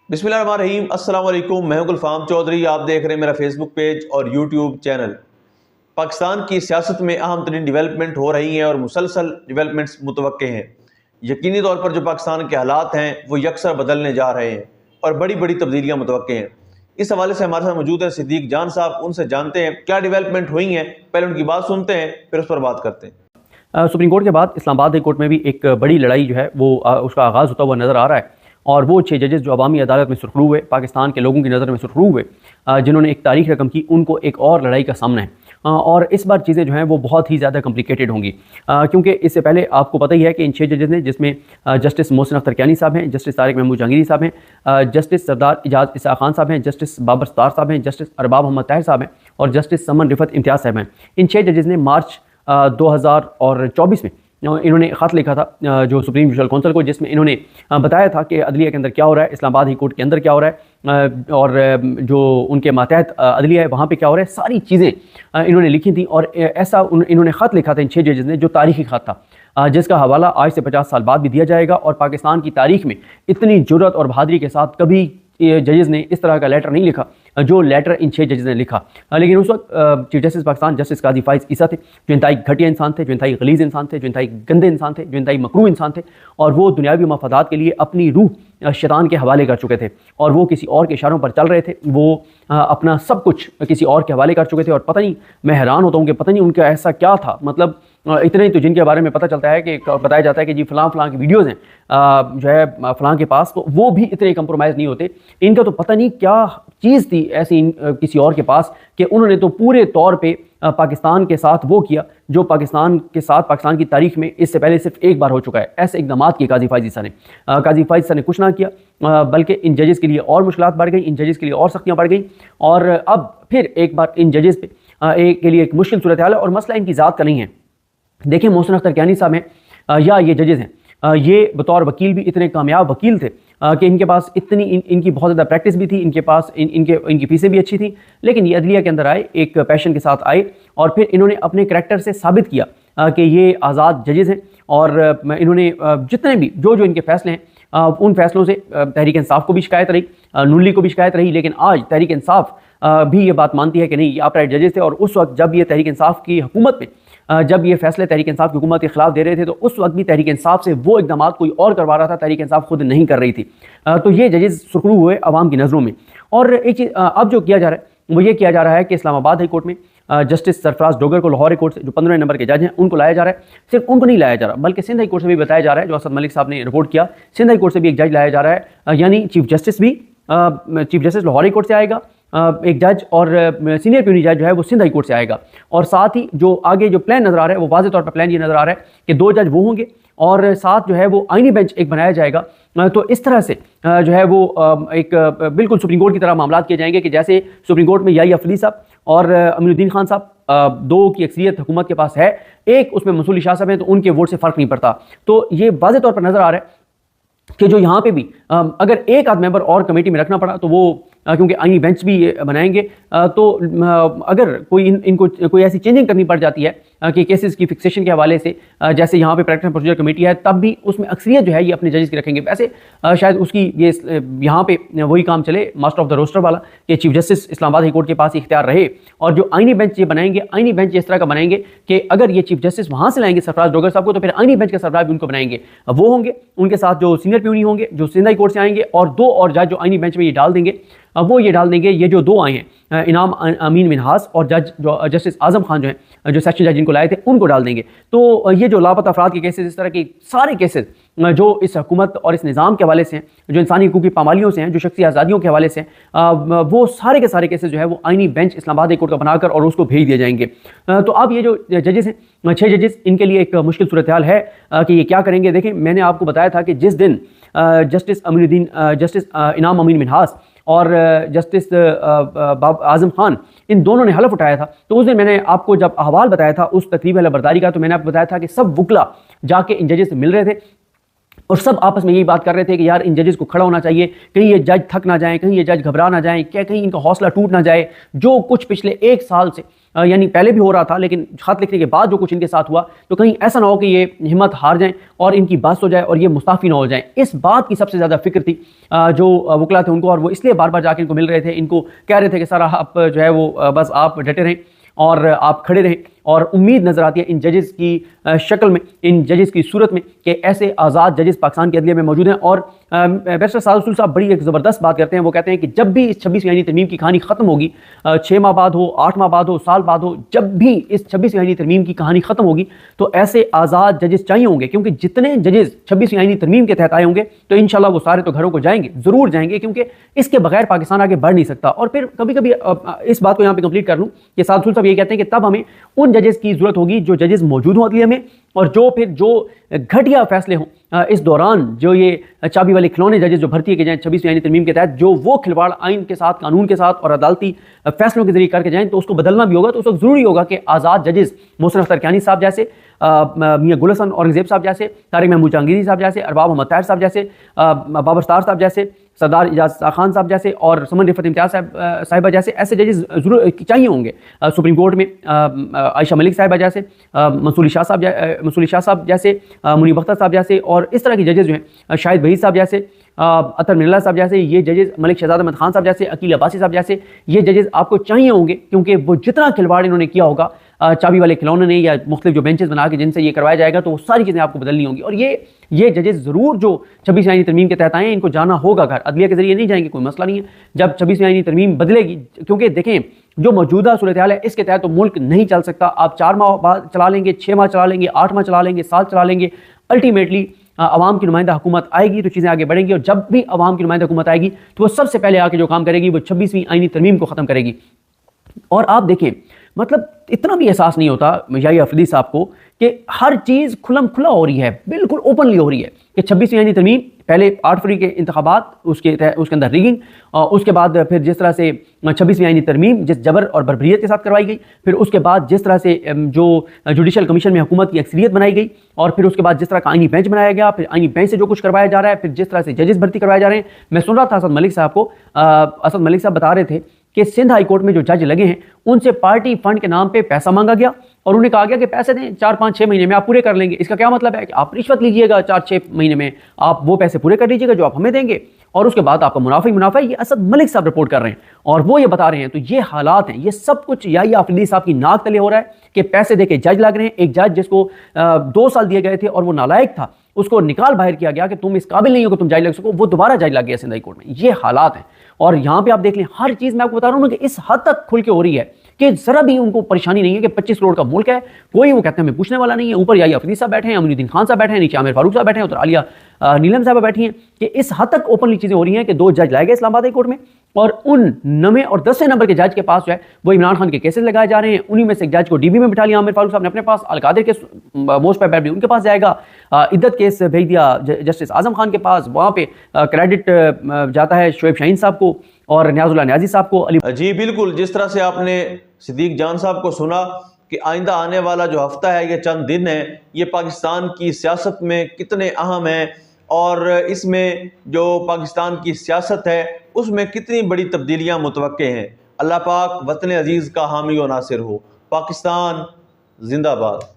बिस्मिल्लाहिर्रहमानिर्रहीम, अस्सलाम वालेकुम। मैं हूं गुलफाम चौधरी। आप देख रहे हैं मेरा फेसबुक पेज और यूट्यूब चैनल। पाकिस्तान की सियासत में अहम तरीन डेवलपमेंट हो रही हैं और मुसलसल डेवलपमेंट्स मुतवक्के हैं। यकीनी तौर पर जो पाकिस्तान के हालात हैं वो यकसर बदलने जा रहे हैं और बड़ी बड़ी तब्दीलियाँ मुतवक्के हैं। इस हवाले से हमारे साथ मौजूद हैं सिद्दीक जान साहब। उनसे जानते हैं क्या डेवलपमेंट हुई हैं, पहले उनकी बात सुनते हैं फिर उस पर बात करते हैं। सुप्रीम कोर्ट के बाद इस्लामाबाद हाई कोर्ट में भी एक बड़ी लड़ाई जो है वो उसका आगाज़ होता हुआ नज़र आ रहा है। और वो 6 जजेस जो अवामी अदालत में सुरखरू हुए, पाकिस्तान के लोगों की नज़र में सुरखरू हुए, जिन्होंने एक तारीख रकम की, उनको एक और लड़ाई का सामना है। और इस बार चीज़ें जो हैं वो बहुत ही ज़्यादा कॉम्प्लिकेटेड होंगी, क्योंकि इससे पहले आपको पता ही है कि इन 6 जजेस ने, जिसमें जस्टिस मोहसिन अख्तर कियानी साहब हैं, जस्टिस तारिक महमूद जहांगीरी साहब हैं, जस्टिस सरदार इजाज़ इसा खान साहब हैं, जस्टिस बाबर सत्तार साहब हैं, जस्टिस अरबाब मोहम्मद ताहिर साहब हैं और जस्टिस समन रिफत इम्तियाज़ साहब हैं। इन 6 जजेस ने मार्च 2024 में इन्होंने ख़त लिखा था जो सुप्रीम जुडिशल काउंसिल को, जिसमें इन्होंने बताया था कि अदलिया के अंदर क्या हो रहा है, इस्लामाबाद हाई कोर्ट के अंदर क्या हो रहा है और जो उनके मातहत अदलिया है वहाँ पे क्या हो रहा है, सारी चीज़ें इन्होंने लिखी थी। और ऐसा इन्होंने ख़त लिखा था इन 6 जजेस ने, जो तारीख़ी ख़त था, जिसका हवाला आज से 50 साल बाद भी दिया जाएगा। और पाकिस्तान की तारीख़ में इतनी जुर्रत और बहादुरी के साथ कभी जजेस ने इस तरह का लेटर नहीं लिखा जो लेटर इन 6 जजेस ने लिखा। लेकिन उस वक्त चीफ जस्टिस पाकिस्तान जस्टिस काजी फाइज ईसा थे, जो इंतहाई घटिया इंसान थे, जो इंतहाई गलीज़ इंसान थे, जो इंतहाई गंदे इंसान थे, जो इंतहाई मकरूह इंसान थे। और वो दुनियावी मफादात के लिए अपनी रूह शैतान के हवाले कर चुके थे और वो किसी और के इशारों पर चल रहे थे। वो अपना सब कुछ किसी और के हवाले कर चुके थे। और पता नहीं, मैं हैरान होता हूँ कि पता नहीं उनका ऐसा क्या था। मतलब इतने ही तो जिनके बारे में पता चलता है कि बताया जाता है कि जी फ़लाँ फ़लाँ की वीडियोज़ हैं जो है फ़लाँ के पास, तो वो भी इतने कंप्रोमाइज़ नहीं होते। इनका तो पता नहीं क्या चीज़ थी ऐसी किसी और के पास कि उन्होंने तो पूरे तौर पे पाकिस्तान के साथ वो किया जो पाकिस्तान के साथ पाकिस्तान की तारीख में इससे पहले सिर्फ एक बार हो चुका है। ऐसे इक़दाम किए काजी फाइज़ ईसा ने। काजी फाइज़ ईसा ने कुछ ना किया, बल्कि इन जजेस के लिए और मुश्किलात बढ़ गई, इन जजेस के लिए और सख्तियाँ बढ़ गई। और अब फिर एक बार इन जजेस पे के लिए एक मुश्किल सूरत हाल है। और मसला इनकी ज़ात का नहीं है। देखिए, मोहसिन अख्तर कियानी साहब हैं या ये जजेस हैं, ये बतौर वकील भी इतने कामयाब वकील थे कि इनके पास इतनी इनकी बहुत ज़्यादा प्रैक्टिस भी थी, इनके पास इनकी फीसें भी अच्छी थी। लेकिन ये अदलिया के अंदर आए, एक पैशन के साथ आए और फिर इन्होंने अपने करैक्टर से साबित किया कि ये आज़ाद जजेस हैं। और इन्होंने जितने भी जो इनके फ़ैसले हैं उन फैसलों से तहरीक इंसाफ को भी शिकायत रही, नून को भी शिकायत रही। लेकिन आज तहरीक इंसाफ भी ये बात मानती है कि नहीं, ये अपराइट जजेस थे। और उस वक्त जब ये तहरीक इंसाफ की हुकूमत में जब ये फैसले तहरीक इंसाफ की हुकूमत के खिलाफ दे रहे थे, तो उस वक्त भी तहरीक इंसाफ से वो इक़दाम कोई और करवा रहा था, तहरीक इंसाफ खुद नहीं कर रही थी। तो ये जजेस सुरखरू हुए अवाम की नज़रों में। और एक चीज़ अब जो किया जा रहा है वो ये किया जा रहा है कि इस्लामाबाद हाई कोर्ट में जस्टिस सरफराज डोगर को लाहौर हाई कोर्ट से, जो 15वें नंबर के जज हैं, उनको लाया जा रहा है। सिर्फ उनको नहीं लाया जा रहा, बल्कि सिंध हाई कोर्ट से भी बताया जा रहा है, जो असद मलिक साहब ने रिपोर्ट किया, सिंध हाई कोर्ट से भी एक जज लाया जा रहा है। यानी chief justice Lahore high court से आएगा एक जज, और सीनियर प्यूनी जज जो है वो सिंध हाई कोर्ट से आएगा। और साथ ही जो आगे जो प्लान नज़र आ रहा है वो वाज़े तौर पर प्लान ये नज़र आ रहा है कि 2 जज वो होंगे और साथ जो है वो आईनी बेंच एक बनाया जाएगा। तो इस तरह से जो है वो एक बिल्कुल सुप्रीम कोर्ट की तरह मामलात किए जाएंगे कि जैसे सुप्रीम कोर्ट में याही अफरीदी साहब और अमीनुद्दीन खान साहब 2 की अक्सरियत हुकूमत के पास है, एक उसमें मंसूर शाह साहब हैं, तो उनके वोट से फ़र्क नहीं पड़ता। तो ये वाज़े तौर पर नज़र आ रहा है कि जो यहाँ पे भी अगर एक आध मेंबर और कमेटी में रखना पड़ा तो वो क्योंकि आईनी बेंच भी बनाएंगे, तो अगर कोई इनको कोई ऐसी चेंजिंग करनी पड़ जाती है कि केसेस की फिक्सेशन के हवाले से, जैसे यहाँ पे प्रैक्टिस एंड प्रोसीजर कमेटी है, तब भी उसमें अक्सरियत जो है ये अपने जजेस की रखेंगे। वैसे शायद उसकी ये यहाँ पे वही काम चले मास्टर ऑफ द रोस्टर वाला, कि chief justice Islamabad high court के पास इख्तियार रहे। और जो आईनी बेंच ये बनाएंगे, आईनी बेंच इस तरह का बनाएंगे कि अगर ये चीफ जस्टिस वहाँ से लाएंगे सरफराज डोगर साहब को, तो फिर आईनी बेंच के सरबराह भी उनको बनाएंगे। वो होंगे, उनके साथ जो सीनियर प्यूनी होंगे जो सिंध हाई कोर्ट से आएंगे, और 2 और जज जो आईनी बेंच में ये डाल देंगे। वो ये डाल देंगे, ये जो 2 आए हैं इनाम अमीन मिनहास और जज जो जस्टिस आजम खान जो हैं, जो सेक्शन जज इनको लाए थे, उनको डाल देंगे। तो ये जो लापता अफराद के केसेस, इस तरह के सारे केसेस जो इस हुकूमत और इस निज़ाम के हवाले से हैं, जो इंसानी हकूक़ की पामालियों से हैं, जो शख्सी आज़ादियों के हवाले से हैं, वो सारे के सारे केसेस जो है वो आईनी बेंच इस्लामाबाद हाई कोर्ट का बनाकर और उसको भेज दिए जाएंगे। तो अब ये जो जजेस हैं, 6 जजेस, इनके लिए एक मुश्किल सूरत हाल है कि ये क्या करेंगे। देखें, मैंने आपको बताया था कि जिस दिन जस्टिस इनाम अमीन मिनहास और जस्टिस आजम खान, इन दोनों ने हलफ उठाया था, तो उस दिन मैंने आपको जब अहवाल बताया था उस तकरीब बरदारी का, तो मैंने आपको बताया था कि सब वकला जाके इन जजेस से मिल रहे थे और सब आपस में यही बात कर रहे थे कि यार इन जजेस को खड़ा होना चाहिए, कहीं ये जज थक ना जाएं, कहीं ये जज घबरा ना जाएं, क्या कहीं इनका हौसला टूट ना जाए। जो कुछ पिछले 1 साल से यानी पहले भी हो रहा था, लेकिन खत लिखने के बाद जो कुछ इनके साथ हुआ, तो कहीं ऐसा ना हो कि ये हिम्मत हार जाएं और इनकी बस हो जाए और ये मुस्ताफ़ी ना हो जाएं। इस बात की सबसे ज़्यादा फिक्र थी जो वकला थे उनको, और वो इसलिए बार बार जाके इनको मिल रहे थे, इनको कह रहे थे कि सर आप जो है वो बस आप डटे रहें और आप खड़े रहें। और उम्मीद नज़र आती है इन जजेस की शक्ल में, इन जजेस की सूरत में, कि ऐसे आज़ाद जजेस पाकिस्तान के अदलिया में मौजूद हैं। और बैरिस्टर साद रसूल साहब बड़ी एक ज़बरदस्त बात करते हैं। वो कहते हैं कि जब भी इस 26वीं आईनी तरमीम की कहानी ख़त्म होगी, 6 माह बाद हो, 8 माह बाद हो, साल बाद हो, जब भी इस 26वीं आईनी तरमीम की कहानी ख़त्म होगी तो ऐसे आज़ाद जजेस चाहिए होंगे, क्योंकि जितने जजेस 26वीं आईनी तरमीम के तहत आए होंगे तो इंशाल्लाह वो सारे तो घरों को जाएंगे, ज़रूर जाएंगे, क्योंकि इसके बगैर पाकिस्तान आगे बढ़ नहीं सकता। और फिर कभी कभी इस बात को यहाँ पर कंप्लीट कर लूँ कि साद रसूल साहब ये कहते हैं कि तब हमें उन जजेस की ज़रूरत होगी जो जजेस मौजूद हों अदलिया में, और जो घटिया फैसले हों इस दौरान, जो ये चाबी वाले खिलौने जजेस जो भर्ती किए जाएं 26वीं आईनी तरमीम के तहत, जो वो खिलवाड़ आइन के साथ, कानून के साथ और अदालती फैसलों के जरिए करके जाएं, तो उसको बदलना भी होगा। तो उस वक्त ज़रूरी होगा कि आज़ाद जजेस मोहसिन अख्तर कियानी साहब जैसे, मियां गुल हसन औरंगजेब साहब जैसे, तारिक महमूद जहांगीरी साहब जैसे, अरबाब मोहम्मद ताहिर साहब जैसे, बाबर सत्तार साहब जैसे, सरदार इजाज खान साहब जैसे और समन रिफत इम्तियाज साहिबा जैसे ऐसे जजेस जरूर चाहिए होंगे। सुप्रीम कोर्ट में आयशा मलिक साहिबा जैसे, मंसूरी शाह साहब जैसे, मुनीब अख्तर साहब जैसे, और इस तरह के जजेस जो हैं, शाहिद वहीद साहब जैसे, अतर मिल्ला साहब जैसे, ये जजेस, मलिक शहजाद अहमद खान साहब जैसे, अकील अब्बासी साहब जैसे, ये जजेस आपको चाहिए होंगे, क्योंकि वो जितना खिलवाड़ इन्होंने किया होगा चाबी वाले खिलौने ने या मुख्तलिफ जो बेंचेस बना के जिनसे ये करवाया जाएगा, तो वो सारी चीज़ें आपको बदलनी होंगी। और ये जजेस ज़रूर जो 26वीं आईनी तरमीम के तहत आए हैं, इनको जाना होगा घर, अदलिया के जरिए नहीं जाएंगे, कोई मसला नहीं है। जब 26वीं आईनी तरमीम बदलेगी, क्योंकि देखें जो मौजूदा सूरत हाल है इसके तहत तो मुल्क नहीं चल सकता। आप 4 माह बाद चला लेंगे, 6 माह चला लेंगे, 8 माह चला लेंगे, साल चला लेंगे, अल्टीमेटली अवाम की नुमाइंदा हुकूमत आएगी तो चीज़ें आगे बढ़ेंगी। और जब भी अवाम की नुमाइंदा हुकूमत आएगी तो वो सबसे पहले आके जो काम करेगी वो 26वीं आईनी तरमीम को ख़त्म करेगी। और आप देखें, मतलब इतना भी एहसास नहीं होता याहिया अफरीदी साहब को कि हर चीज़ खुलम खुला हो रही है, बिल्कुल ओपनली हो रही है कि 26वीं आईनी तरमीम, पहले 8 फरवरी के इंतखाबात, उसके अंदर रिगिंग, उसके बाद फिर जिस तरह से 26वीं आईनी तरमीम जिस जबर और बर्बरियत के साथ करवाई गई, फिर उसके बाद जिस तरह से जो जुडिशल कमीशन में हुकूमत की अक्सरियत बनाई गई, और फिर उसके बाद जिस तरह का आईनी बेंच बनाया गया, फिर आईनी बेंच से जो कुछ करवाया जा रहा है, फिर जिस तरह से जजेस भर्ती करवाए जा रहे हैं। मैं सुन रहा था असद मलिक साहब को, असद मलिक साहब बता रहे थे कि सिंध हाई कोर्ट में जो जज लगे हैं उनसे पार्टी फंड के नाम पे पैसा मांगा गया और उन्हें कहा गया कि पैसे दें, 4-5-6 महीने में आप पूरे कर लेंगे। इसका क्या मतलब है कि आप रिश्वत लीजिएगा, 4-6 महीने में आप वो पैसे पूरे कर लीजिएगा जो आप हमें देंगे, और उसके बाद आपका मुनाफा। ये असद मलिक साहब रिपोर्ट कर रहे हैं और वो ये बता रहे हैं। तो ये हालात हैं, ये सब कुछ याहिया अफरीदी साहब की नाक तले हो रहा है कि पैसे दे के जज लग रहे हैं। एक जज जिसको 2 साल दिए गए थे और वो नालायक था, उसको निकाल बाहर किया गया कि तुम इस काबिल नहीं हो कि तुम जज लग सको, वो दोबारा जज लग गया सिंध हाई कोर्ट में। ये हालात हैं। और यहाँ पे आप देख लें, हर चीज़ मैं आपको बता रहा हूँ कि इस हद तक खुल के हो रही है कि जरा भी उनको परेशानी नहीं है कि 25 करोड़ का मुल्क है, कोई वो कहते हैं हमें पूछने वाला नहीं है। ऊपर याहिया अफरीदी साहब बैठे हैं, अमीनुद्दीन खान साहब बैठे हैं, नीचे आमिर फारूक साहब बैठे हैं, उधर आलिया नीलम साहब बैठी हैं, कि इस हद तक ओपनली चीज़ें हो रही हैं कि 2 जज लाए गए इस्लामाबाद हाई कोर्ट में, और उन 9वें और 10वें नंबर के जज के पास जो है वो इमरान खान के केसेस लगाए जा रहे हैं। उन्हीं में से एक जज को डीबी में बिठा लिया आमिर फारूक साहब ने अपने पास, अलकादिर के मोस्ट पे उनके पास जाएगा, इद्दत केस भेज दिया जस्टिस आजम खान के पास, वहाँ पे क्रेडिट जाता है शोएब शाहीन साहब को और न्याजुल्लाह न्याजी साहब को। जी बिल्कुल, जिस तरह से आपने सिद्दीक जान साहब को सुना कि आइंदा आने वाला जो हफ्ता है, ये चंद दिन है, ये पाकिस्तान की सियासत में कितने अहम हैं और इसमें जो पाकिस्तान की सियासत है उसमें कितनी बड़ी तब्दीलियां मुतवक्के हैं। अल्लाह पाक वतन अजीज़ का हामी व नासिर हो। पाकिस्तान जिंदाबाद।